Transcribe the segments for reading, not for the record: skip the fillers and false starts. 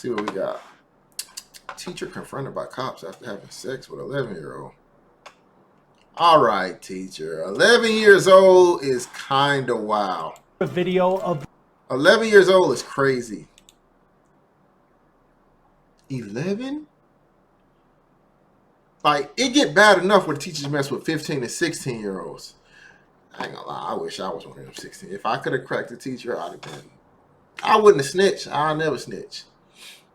see what we got. Teacher confronted by cops after having sex with 11-year-old. All right, teacher. 11 years old is kind of wild. A video of 11 years old is crazy. 11? Like, it get bad enough when teachers mess with 15 and 16-year-olds. I ain't gonna lie, I wish I was one of them 16. If I could have cracked a teacher, I'd have been. I wouldn't have snitched. I'll never snitch.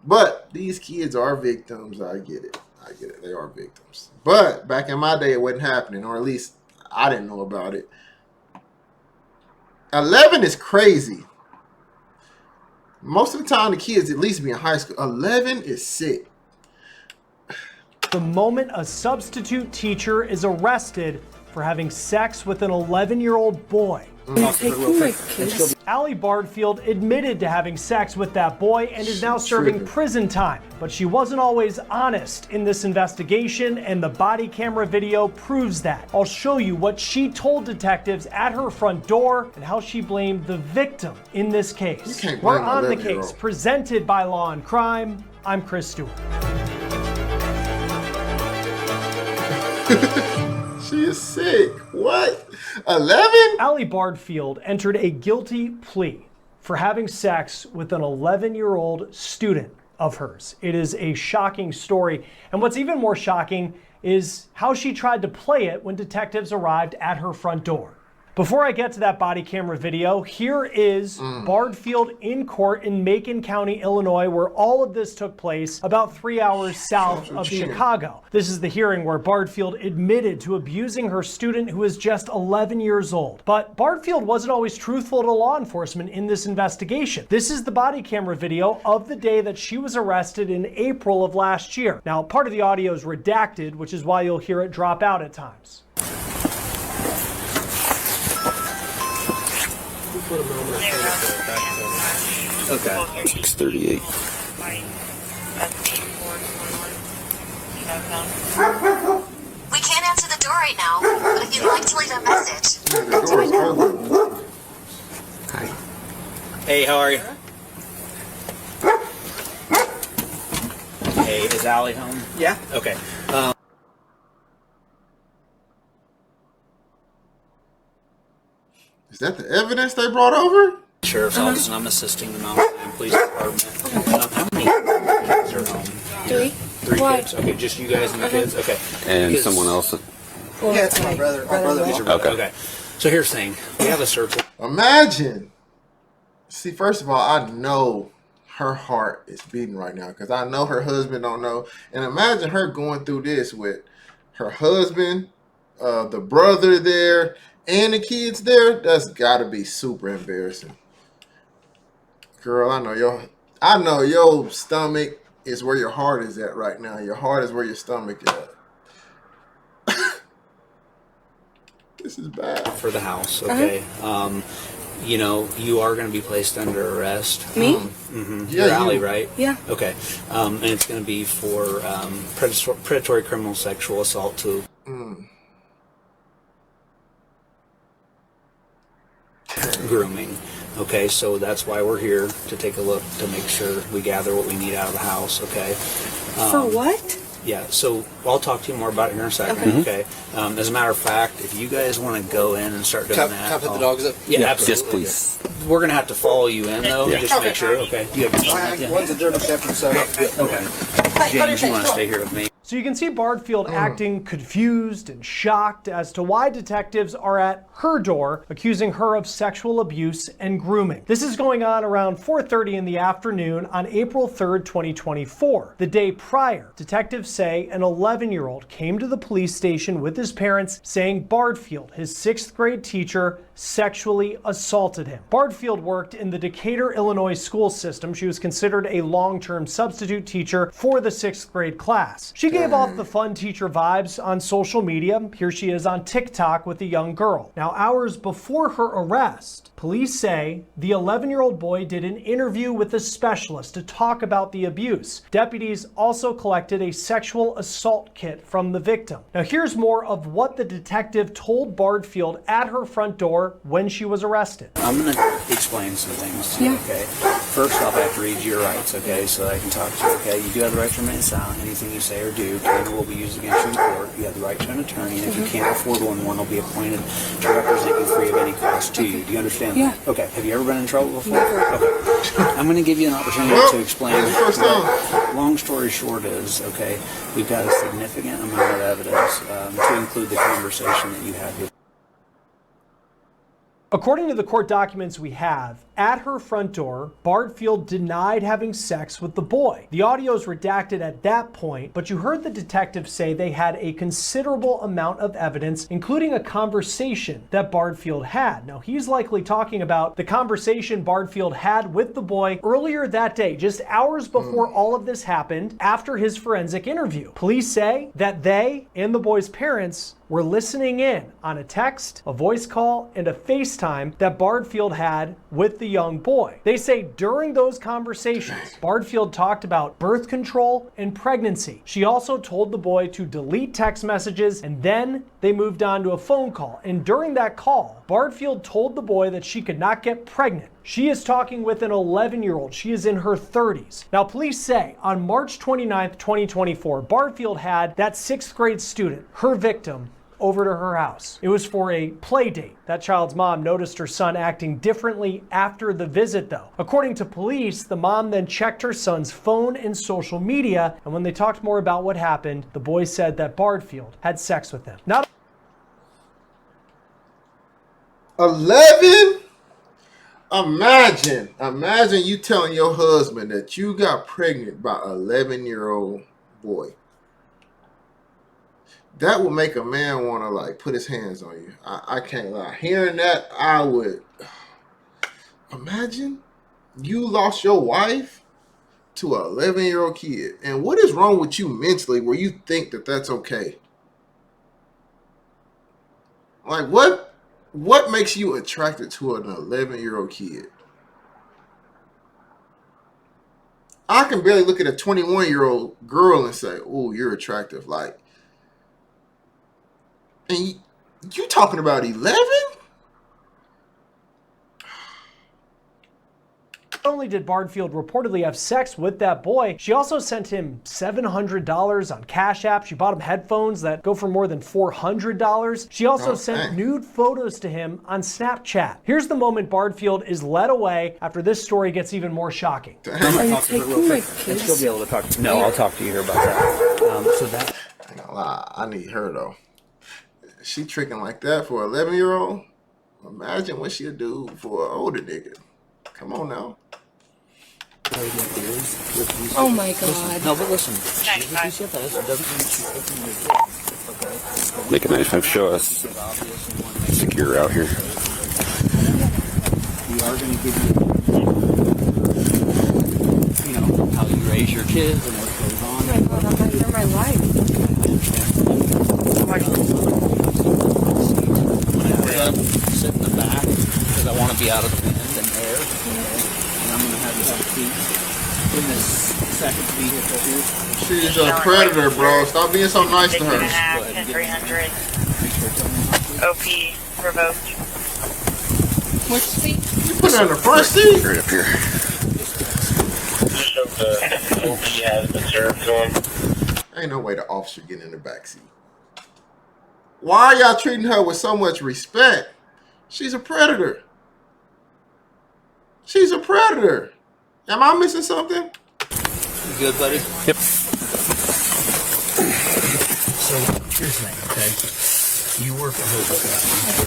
But these kids are victims. I get it. I get it. They are victims. But back in my day, it wasn't happening, or at least I didn't know about it. 11 is crazy. Most of the time, the kids at least be in high school. 11 is sick. the moment a substitute teacher is arrested for having sex with an 11-year-old boy. Allie Bardfield admitted to having sex with that boy and is now serving prison time. But she wasn't always honest in this investigation, and the body camera video proves that. I'll show you what she told detectives at her front door and how she blamed the victim in this case. We're on the case, presented by Law and Crime. I'm Chris Stewart. She is sick. What? 11? Allie Bardfield entered a guilty plea for having sex with an 11-year-old student of hers. It is a shocking story. And what's even more shocking is how she tried to play it when detectives arrived at her front door. Before I get to that body camera video, here is Bardfield in court in Macon County, Illinois, where all of this took place about 3 hours south of Chicago. This is the hearing where Bardfield admitted to abusing her student who is just 11 years old. But Bardfield wasn't always truthful to law enforcement in this investigation. This is the body camera video of the day that she was arrested in April of last year. Now, part of the audio is redacted, which is why you'll hear it drop out at times. Okay. 6:38. We can't answer the door right now, but if you'd like to leave a message. Hi. Hey, how are you? Hey, is Allie home? Yeah. Okay. Is that the evidence they brought over? Sheriff's Office, and I'm assisting the Mount Police Department. How many kids are home? Three kids. Okay, just you guys and the kids. Okay. And someone else. Yeah, it's my brother. My brother. Okay. So here's the thing. We have a search. Imagine. See, first of all, I know her heart is beating right now because I know her husband don't know. And imagine her going through this with her husband, the brother there, and the kids there. That's got to be super embarrassing. Girl, I know your stomach is where your heart is at right now. Your heart is where your stomach is at. This is bad. For the house, okay? You know, you are going to be placed under arrest. Me? Mm-hmm. Yeah, you're Allie, right? Yeah. Okay. And it's going to be for predatory criminal sexual assault too. Grooming. Okay, so that's why we're here, to take a look, to make sure we gather what we need out of the house, okay? For what? Yeah, so I'll talk to you more about it here in a second, okay? As a matter of fact, if you guys want to go in and start doing that... Can I put the dogs up? Yeah, absolutely. Yes, please. We're going to have to follow you in, though, just to make sure, okay? Do you have your phone with you? One's a German Shepherd, so... Okay. James, you want to stay here with me? So you can see Bardfield acting confused and shocked as to why detectives are at her door accusing her of sexual abuse and grooming. This is going on around 4:30 in the afternoon on April 3rd, 2024. The day prior, detectives say an 11-year-old came to the police station with his parents saying Bardfield, his 6th grade teacher, sexually assaulted him. Bardfield worked in the Decatur, Illinois school system. She was considered a long-term substitute teacher for the 6th grade class. She gave off the fun teacher vibes on social media. Here she is on TikTok with a young girl. Now, hours before her arrest, police say the 11-year-old boy did an interview with a specialist to talk about the abuse. Deputies also collected a sexual assault kit from the victim. Now, here's more of what the detective told Bardfield at her front door when she was arrested. I'm going to explain some things to you, okay? first off, I have to read your rights, okay, so that I can talk to you, okay? You do have the right to remain silent. Anything you say or do can or will be used against you in court. You have the right to an attorney, and if you can't afford one will be appointed to represent you free of any cost to you. Do you understand that? Yeah. Okay. Have you ever been in trouble before? Never. Okay. I'm going to give you an opportunity to explain. First time. Long story short is, okay, we've got a significant amount of evidence to include the conversation that you had with. According to the court documents we have, at her front door, Bardfield denied having sex with the boy. The audio is redacted at that point, but you heard the detective say they had a considerable amount of evidence, including a conversation that Bardfield had. Now, he's likely talking about the conversation Bardfield had with the boy earlier that day, just hours before all of this happened, after his forensic interview. Police say that they and the boy's parents were listening in on a text, a voice call, and a FaceTime that Bardfield had with the young boy. They say during those conversations, Bardfield talked about birth control and pregnancy. She also told the boy to delete text messages, and then they moved on to a phone call. And during that call, Bardfield told the boy that she could not get pregnant. She is talking with an 11-year-old. She is in her 30s. Now, police say on March 29th, 2024, Bardfield had that 6th grade student, her victim, over to her house. It was for a play date. That child's mom noticed her son acting differently after the visit, though. According to police, the mom then checked her son's phone and social media, and when they talked more about what happened, the boy said that Bardfield had sex with him. Not 11? Imagine you telling your husband that you got pregnant by an 11-year-old boy. That would make a man want to like put his hands on you. I can't lie. Hearing that, I would imagine you lost your wife to an 11-year-old kid. And what is wrong with you mentally where you think that that's okay? Like what makes you attracted to an 11-year-old kid? I can barely look at a 21-year-old girl and say, "Oh, you're attractive." Like, and you talking about 11? Not only did Bardfield reportedly have sex with that boy, she also sent him $700 on Cash App. She bought him headphones that go for more than $400. She also sent nude photos to him on Snapchat. Here's the moment Bardfield is led away after this story gets even more shocking. Are you taking my kids? She'll be able to talk to you. No, I'll talk to you here about that. So that. I ain't gonna lie, I need her though. She tricking like that for an 11-year-old? Imagine what she'll do for an older nigga. Come on now. Oh my God. No, but listen. Make a nice show us secure out here. We are going to give you, how you raise your kids and what goes on. Oh my God, I'm not here my life. Sit in the back because I want to be out of the wind and air. And I'm going to have you have a seat in this second vehicle here. She's a predator, bro. Stop being so nice to her. 300. OP revoked. Which seat? You put her in the front seat? Right up here. Just of the OP has been served to him. Ain't no way the officer getting in the back seat. Why are y'all treating her with so much respect? She's a predator. She's a predator. Am I missing something? You good, buddy? Yep. So here's the thing, okay? You work at Hope.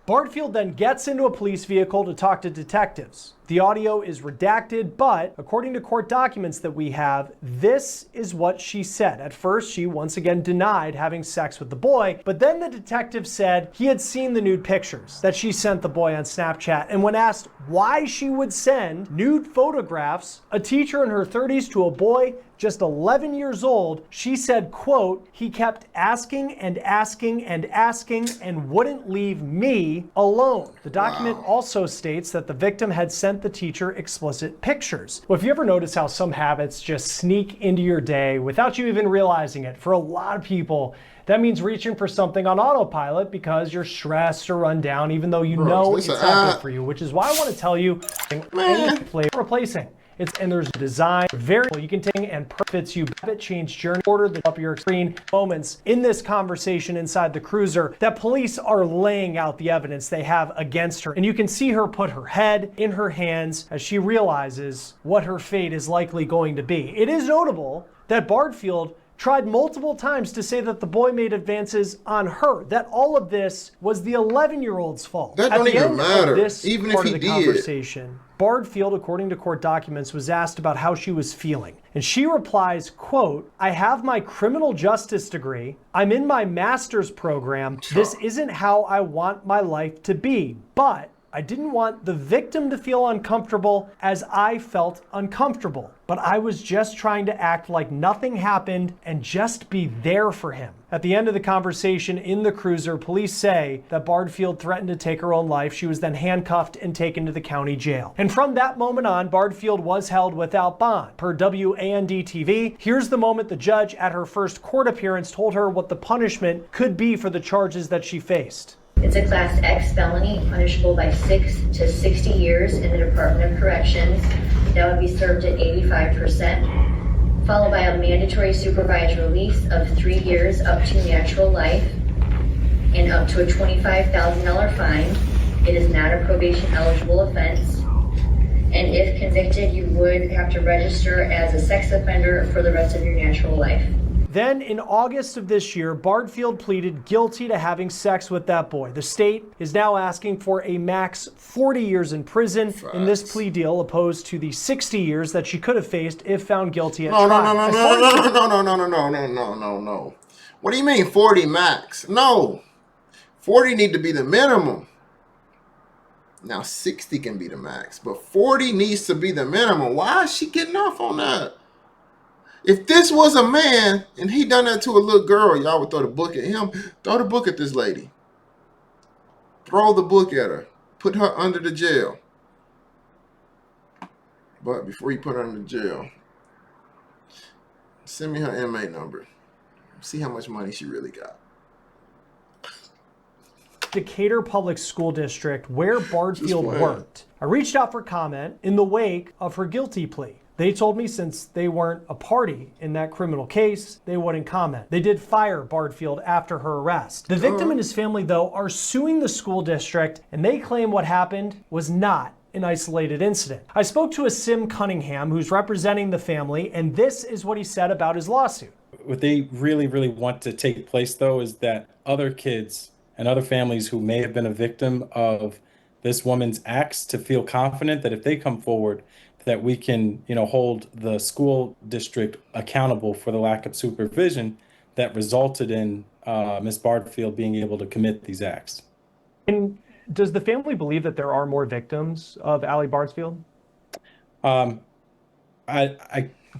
Bardfield then gets into a police vehicle to talk to detectives. The audio is redacted, but according to court documents that we have, this is what she said. At first, she once again denied having sex with the boy, but then the detective said he had seen the nude pictures that she sent the boy on Snapchat, and when asked why she would send nude photographs, a teacher in her 30s, to a boy just 11 years old, she said, quote, "He kept asking and asking and asking and wouldn't leave me alone." The document also states that the victim had sent sent the teacher explicit pictures. Well, if you ever notice how some habits just sneak into your day without you even realizing it, for a lot of people, that means reaching for something on autopilot because you're stressed or run down, even though you know it's not good for you, which is why I want to tell you any flavor replacing. And there's a design, variable you can take and fits you. Habit change journey order the up your screen moments in this conversation inside the cruiser that police are laying out the evidence they have against her. And you can see her put her head in her hands as she realizes what her fate is likely going to be. It is notable that Bardfield tried multiple times to say that the boy made advances on her, that all of this was the 11-year-old's fault. That don't even matter, even if he did. Conversation, Bardfield, according to court documents, was asked about how she was feeling. And she replies, quote, "I have my criminal justice degree. I'm in my master's program. This isn't how I want my life to be, but I didn't want the victim to feel uncomfortable as I felt uncomfortable. But I was just trying to act like nothing happened and just be there for him." At the end of the conversation in the cruiser, police say that Bardfield threatened to take her own life. She was then handcuffed and taken to the county jail. And from that moment on, Bardfield was held without bond. Per WAND TV, here's the moment the judge at her first court appearance told her what the punishment could be for the charges that she faced. It's a Class X felony, punishable by 6 to 60 years in the Department of Corrections. That would be served at 85%, followed by a mandatory supervised release of 3 years up to natural life and up to a $25,000 fine. It is not a probation eligible offense. And if convicted, you would have to register as a sex offender for the rest of your natural life. Then in August of this year, Bardfield pleaded guilty to having sex with that boy. The state is now asking for a max 40 years in prison in this plea deal, opposed to the 60 years that she could have faced if found guilty at trial. No. What do you mean 40 max? No. 40 need to be the minimum. Now 60 can be the max, but 40 needs to be the minimum. Why is she getting off on that? If this was a man and he done that to a little girl, y'all would throw the book at him. Throw the book at this lady. Throw the book at her. Put her under the jail. But before you put her under jail, send me her inmate number. See how much money she really got. Decatur Public School District, where Bardfield worked. I reached out for comment in the wake of her guilty plea. They told me since they weren't a party in that criminal case, they wouldn't comment. They did fire Bardfield after her arrest. The victim and his family, though, are suing the school district, and they claim what happened was not an isolated incident. I spoke to a Sim Cunningham, who's representing the family, and this is what he said about his lawsuit. What they really, really want to take place, though, is that other kids and other families who may have been a victim of this woman's acts to feel confident that if they come forward, that we can, hold the school district accountable for the lack of supervision that resulted in Ms. Bardfield being able to commit these acts. And does the family believe that there are more victims of Allie Bardfield? I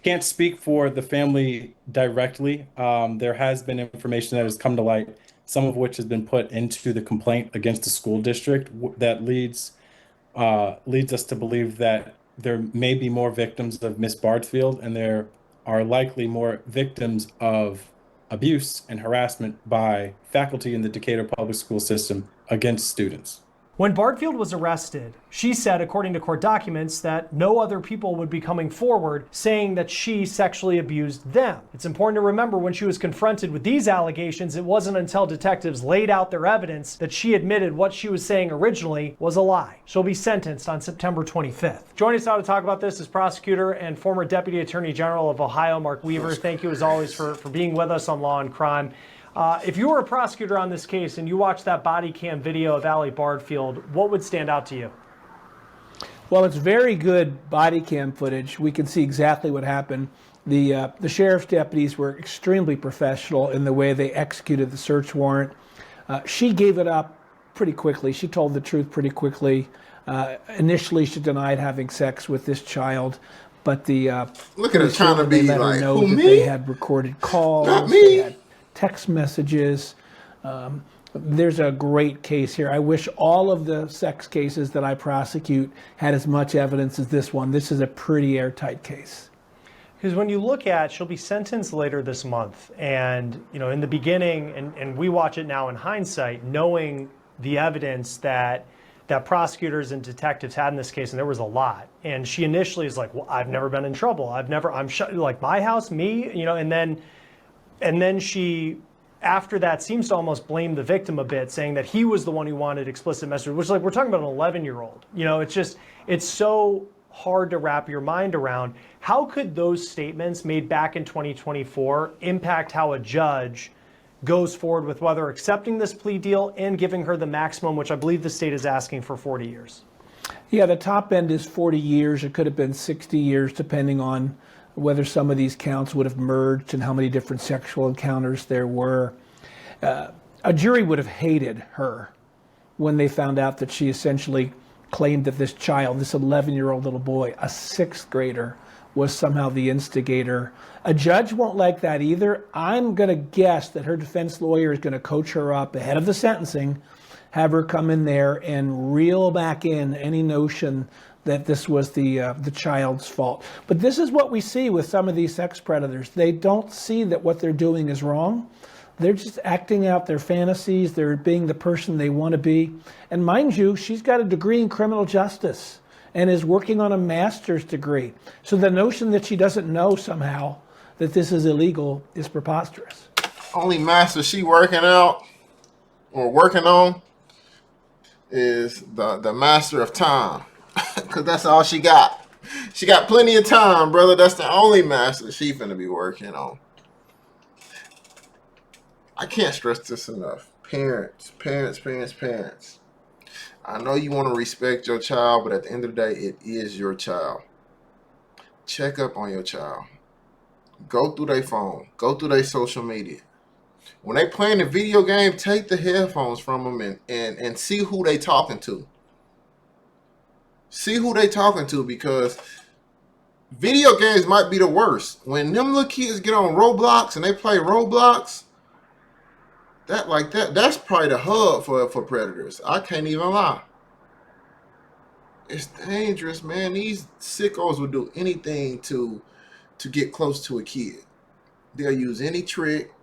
can't speak for the family directly. There has been information that has come to light, some of which has been put into the complaint against the school district that leads us to believe that there may be more victims of Miss Bardfield, and there are likely more victims of abuse and harassment by faculty in the Decatur public school system against students. When Bardfield was arrested, she said, according to court documents, that no other people would be coming forward saying that she sexually abused them. It's important to remember when she was confronted with these allegations, it wasn't until detectives laid out their evidence that she admitted what she was saying originally was a lie. She'll be sentenced on September 25th. Joining us now to talk about this is prosecutor and former Deputy Attorney General of Ohio, Mark Weaver. Thank you as always for being with us on Law and Crime. If you were a prosecutor on this case and you watched that body cam video of Allie Bardfield, what would stand out to you? Well, it's very good body cam footage. We can see exactly what happened. The sheriff's deputies were extremely professional in the way they executed the search warrant. She gave it up pretty quickly. She told the truth pretty quickly. Initially, she denied having sex with this child. But the look at her trying to be like, who, me? They had recorded calls. Not me. They had text messages. There's a great case here. I wish all of the sex cases that I prosecute had as much evidence as this one. This is a pretty airtight case. Because when you look at, she'll be sentenced later this month. And, you know, in the beginning, and we watch it now in hindsight, knowing the evidence that prosecutors and detectives had in this case, and there was a lot. And she initially is like, well, I've never been in trouble. Like my house, me, you know, and then she, after that, seems to almost blame the victim a bit, saying that he was the one who wanted explicit messages, which, like, we're talking about an 11-year-old. You know, it's so hard to wrap your mind around. How could those statements made back in 2024 impact how a judge goes forward with whether accepting this plea deal and giving her the maximum, which I believe the state is asking for 40 years? Yeah, the top end is 40 years. It could have been 60 years, depending on whether some of these counts would have merged and how many different sexual encounters there were. A jury would have hated her when they found out that she essentially claimed that this child, this 11-year-old little boy, a 6th grader, was somehow the instigator. A judge won't like that either. I'm going to guess that her defense lawyer is going to coach her up ahead of the sentencing, have her come in there and reel back in any notion that this was the child's fault. But this is what we see with some of these sex predators. They don't see that what they're doing is wrong. They're just acting out their fantasies. They're being the person they want to be. And mind you, she's got a degree in criminal justice and is working on a master's degree. So the notion that she doesn't know somehow that this is illegal is preposterous. Only master she working out or working on is the master of time. Because that's all she got. She got plenty of time, brother. That's the only master she finna be working on. I can't stress this enough. Parents. I know you want to respect your child, but at the end of the day, it is your child. Check up on your child. Go through their phone. Go through their social media. When they playing a video game, take the headphones from them and see who they talking to. See who they talking to, because video games might be the worst. When them little kids get on Roblox and they play Roblox, that's probably the hub for predators. I can't even lie. It's dangerous, man. These sickos will do anything to get close to a kid. They'll use any trick.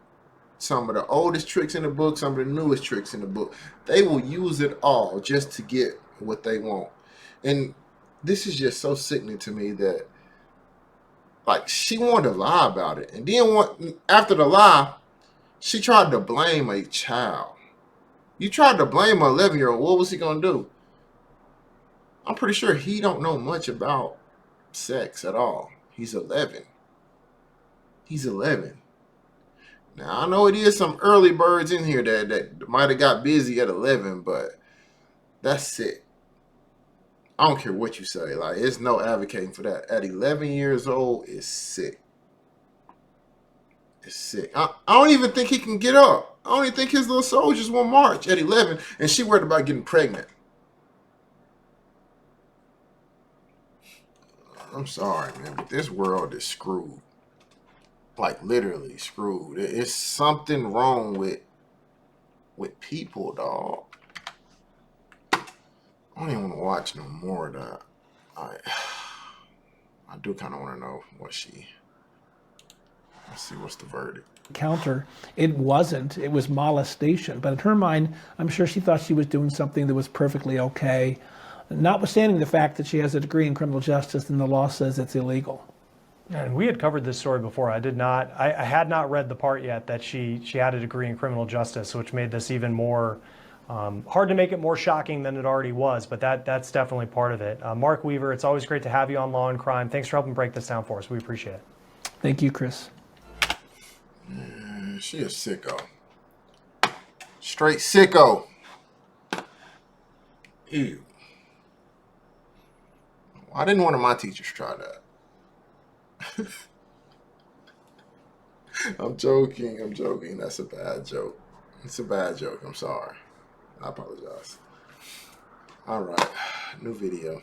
Some of the oldest tricks in the book, some of the newest tricks in the book. They will use it all just to get what they want. And this is just so sickening to me that, like, she wanted to lie about it. And then after the lie, she tried to blame a child. You tried to blame an 11-year-old. What was he going to do? I'm pretty sure he don't know much about sex at all. He's 11. He's 11. Now, I know it is some early birds in here that might have got busy at 11, but that's sick. I don't care what you say. Like, it's no advocating for that. At 11 years old, it's sick. It's sick. I don't even think he can get up. I don't even think his little soldiers will march at 11, and she worried about getting pregnant. I'm sorry, man, but this world is screwed. Like, literally screwed. It's something wrong with people, dog. I don't even want to watch no more of that. I do kind of want to know what let's see, what's the verdict? Counter, it wasn't. It was molestation. But in her mind, I'm sure she thought she was doing something that was perfectly okay, notwithstanding the fact that she has a degree in criminal justice and the law says it's illegal. And we had covered this story before. I had not read the part yet that she had a degree in criminal justice, which made this even more hard to make it more shocking than it already was, but that's definitely part of it. Mark Weaver, it's always great to have you on Law and Crime. Thanks for helping break this down for us. We appreciate it. Thank you, Chris. She a sicko. Straight sicko. Ew. Why didn't one of my teachers try that? I'm joking. That's a bad joke. It's a bad joke. I'm sorry. I apologize. All right. New video.